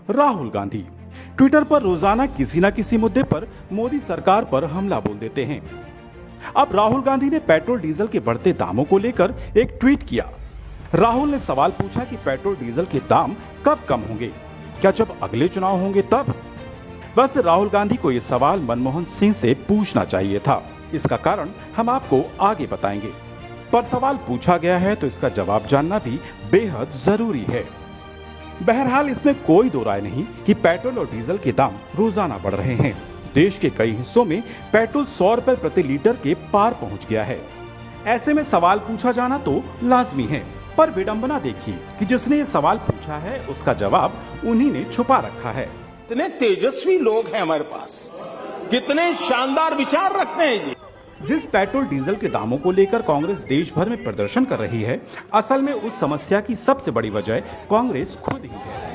Rahul Gandhi Twitter पर रोजाना किसी न किसी मुद्दे पर मोदी सरकार पर हमला बोल देते हैं। अब राहुल गांधी ने पेट्रोल डीजल के बढ़ते दामों को लेकर एक ट्वीट किया। राहुल ने सवाल पूछा कि पेट्रोल डीजल के दाम कब कम होंगे, क्या जब अगले चुनाव होंगे तब? वैसे राहुल गांधी को यह सवाल मनमोहन सिंह से पूछना चाहिए था। इसका कारण हम आपको आगे बताएंगे, पर सवाल पूछा गया है तो इसका जवाब जानना भी बेहद जरूरी है। बहरहाल इसमें कोई दो राय नहीं कि पेट्रोल और डीजल के दाम रोजाना बढ़ रहे हैं। देश के कई हिस्सों में पेट्रोल 100 रुपए प्रति लीटर के पार पहुंच गया है। ऐसे में सवाल पूछा जाना तो लाजमी है, पर विडंबना देखिए कि जिसने ये सवाल पूछा है उसका जवाब उन्हीं ने छुपा रखा है। कितने तेजस्वी लोग हैं हमारे पास, कितने शानदार विचार रखते हैं जी। जिस पेट्रोल डीजल के दामों को लेकर कांग्रेस देश भर में प्रदर्शन कर रही है, असल में उस समस्या की सबसे बड़ी वजह कांग्रेस खुद ही है।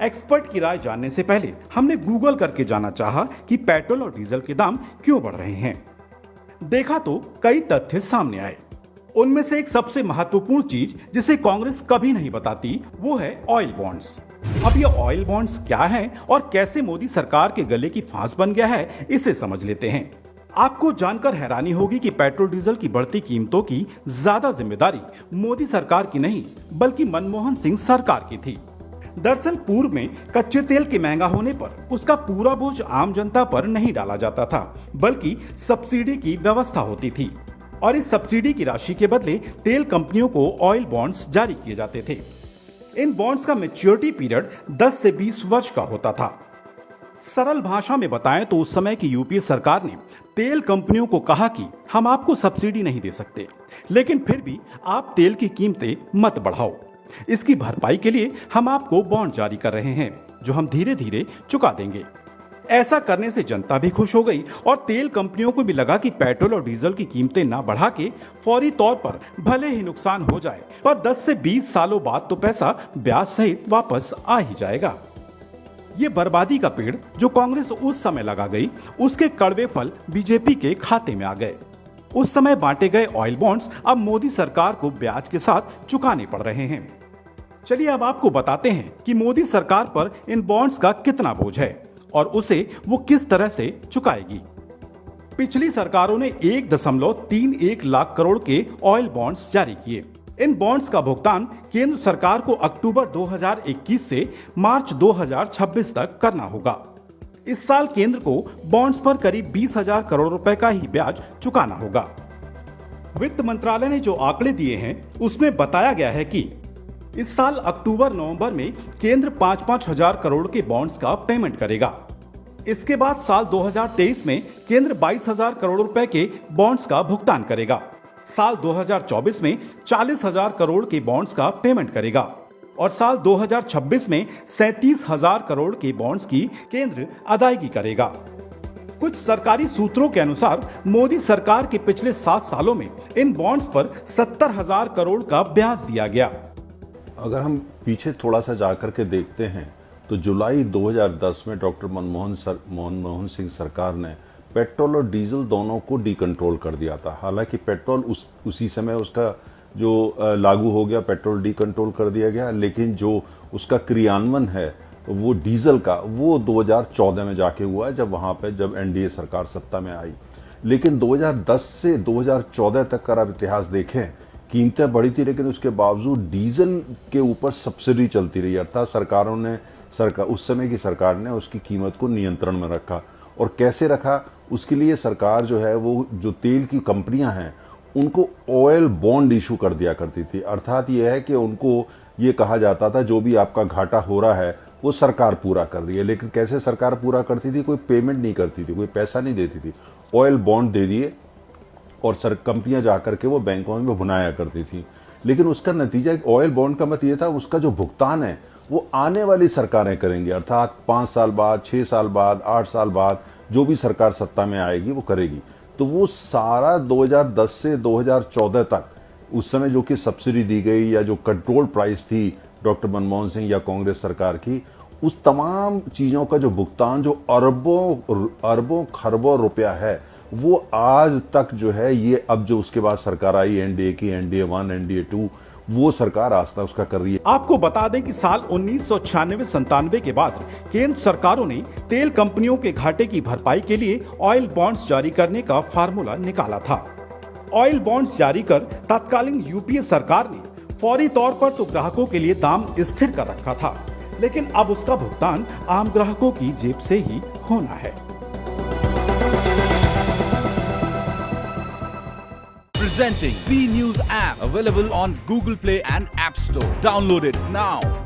एक्सपर्ट की राय जानने से पहले हमने गूगल करके जाना चाहा कि पेट्रोल और डीजल के दाम क्यों बढ़ रहे हैं। देखा तो कई तथ्य सामने आए। उनमें से एक सबसे महत्वपूर्ण चीज जिसे कांग्रेस कभी नहीं बताती वो है ऑयल बॉन्ड्स। अब ये ऑयल बॉन्ड्स क्या हैं और कैसे मोदी सरकार के गले की फांस बन गया है, इसे समझ लेते हैं। आपको जानकर हैरानी होगी कि पेट्रोल डीजल की बढ़ती कीमतों की ज्यादा जिम्मेदारी मोदी सरकार की नहीं बल्कि मनमोहन सिंह सरकार की थी। दरअसल पूर्व में कच्चे तेल के महंगा होने पर उसका पूरा बोझ आम जनता पर नहीं डाला जाता था, बल्कि सब्सिडी की व्यवस्था होती थी और इस सब्सिडी की राशि के बदले तेल कंपनियों को ऑयल बॉन्ड्स जारी किए जाते थे। इन बॉन्ड्स का मैच्योरिटी पीरियड 10 से 20 वर्ष का होता था। सरल भाषा में बताएं तो उस समय की यूपीए सरकार ने तेल कंपनियों को कहा कि हम आपको सब्सिडी नहीं दे सकते, लेकिन फिर भी आप तेल की कीमतें मत बढ़ाओ। इसकी भरपाई के लिए हम आपको बॉन्ड जारी कर रहे हैं जो हम धीरे धीरे चुका देंगे। ऐसा करने से जनता भी खुश हो गई और तेल कंपनियों को भी लगा कि पेट्रोल और डीजल की कीमतें ना बढ़ा के फौरी तौर पर भले ही नुकसान हो जाए, पर 10 से 20 सालों बाद तो पैसा ब्याज सहित वापस आ ही जाएगा। ये बर्बादी का पेड़ जो कांग्रेस उस समय लगा गई, उसके कड़वे फल बीजेपी के खाते में आ गए। उस समय बांटे गए ऑयल बॉन्ड्स अब मोदी सरकार को ब्याज के साथ चुकाने पड़ रहे हैं। चलिए अब आपको बताते हैं कि मोदी सरकार पर इन बॉन्ड्स का कितना बोझ है और उसे वो किस तरह से चुकाएगी। पिछली सरकारों ने 1.31 लाख करोड़ के ऑयल बॉन्ड्स जारी किए। इन बॉन्ड्स का भुगतान केंद्र सरकार को अक्टूबर 2021 से मार्च 2026 तक करना होगा। इस साल केंद्र को बॉन्ड्स पर करीब 20,000 करोड़ रुपए का ही ब्याज चुकाना होगा। वित्त मंत्रालय ने जो आंकड़े दिए हैं उसमें बताया गया है कि इस साल अक्टूबर नवंबर में केंद्र 5-5 हजार करोड़ के बॉन्ड्स का पेमेंट करेगा। इसके बाद साल 2023 में केंद्र 22,000 करोड़ रुपए के बॉन्ड्स का भुगतान करेगा। साल 2024 में 40,000 करोड़ के बॉन्ड्स का पेमेंट करेगा और साल 2026 में 37,000 करोड़ के बॉन्ड्स की केंद्र अदायगी करेगा। कुछ सरकारी सूत्रों के अनुसार मोदी सरकार के पिछले 7 सालों में इन बॉन्ड्स पर 70,000 करोड़ का ब्याज दिया गया। अगर हम पीछे थोड़ा सा जाकर के देखते हैं तो जुलाई 2010 में डॉक्टर मनमोहन सिंह सरकार ने पेट्रोल और डीजल दोनों को डीकंट्रोल कर दिया था। हालांकि पेट्रोल उसी समय उसका जो लागू हो गया, पेट्रोल डीकंट्रोल कर दिया गया, लेकिन जो उसका क्रियान्वयन है वो डीजल का वो 2014 में जाके हुआ, जब एनडीए सरकार सत्ता में आई। लेकिन 2010 से 2014 तक का आप इतिहास देखें, कीमतें बढ़ी थी लेकिन उसके बावजूद डीजल के ऊपर सब्सिडी चलती रही। अर्थात उस समय की सरकार ने उसकी कीमत को नियंत्रण में रखा। और कैसे रखा, उसके लिए सरकार जो है वो जो तेल की कंपनियां हैं उनको ऑयल बॉन्ड इशू कर दिया करती थी। अर्थात ये है कि उनको ये कहा जाता था जो भी आपका घाटा हो रहा है वो सरकार पूरा कर रही है। लेकिन कैसे सरकार पूरा करती थी, कोई पेमेंट नहीं करती थी, कोई पैसा नहीं देती थी, ऑयल बॉन्ड दे दिए और कंपनियां जाकर के वो बैंकों में भुनाया करती थी। लेकिन उसका नतीजा ऑयल बॉन्ड का मत ये था, उसका जो भुगतान है वो आने वाली सरकारें करेंगी। अर्थात 5 साल बाद, 6 साल बाद, 8 साल बाद जो भी सरकार सत्ता में आएगी वो करेगी। तो वो सारा 2010 से 2014 तक उस समय जो कि सब्सिडी दी गई या जो कंट्रोल प्राइस थी डॉक्टर मनमोहन सिंह या कांग्रेस सरकार की, उस तमाम चीजों का जो भुगतान जो अरबों खरबों रुपया है वो आज तक जो है ये अब जो उसके बाद सरकार आई एनडीए की, एनडीए 1, एनडीए 2, वो सरकार आस्था उसका कर रही है। आपको बता दें कि साल 1996-97 के बाद केंद्र सरकारों ने तेल कंपनियों के घाटे की भरपाई के लिए ऑयल बॉन्ड्स जारी करने का फार्मूला निकाला था। ऑयल बॉन्ड्स जारी कर तत्कालीन यूपीए सरकार ने फौरी तौर पर तो ग्राहकों के लिए दाम स्थिर कर रखा था, लेकिन अब उसका भुगतान आम ग्राहकों की जेब से ही होना है। Presenting B News app, available on Google Play and App Store. Download it now.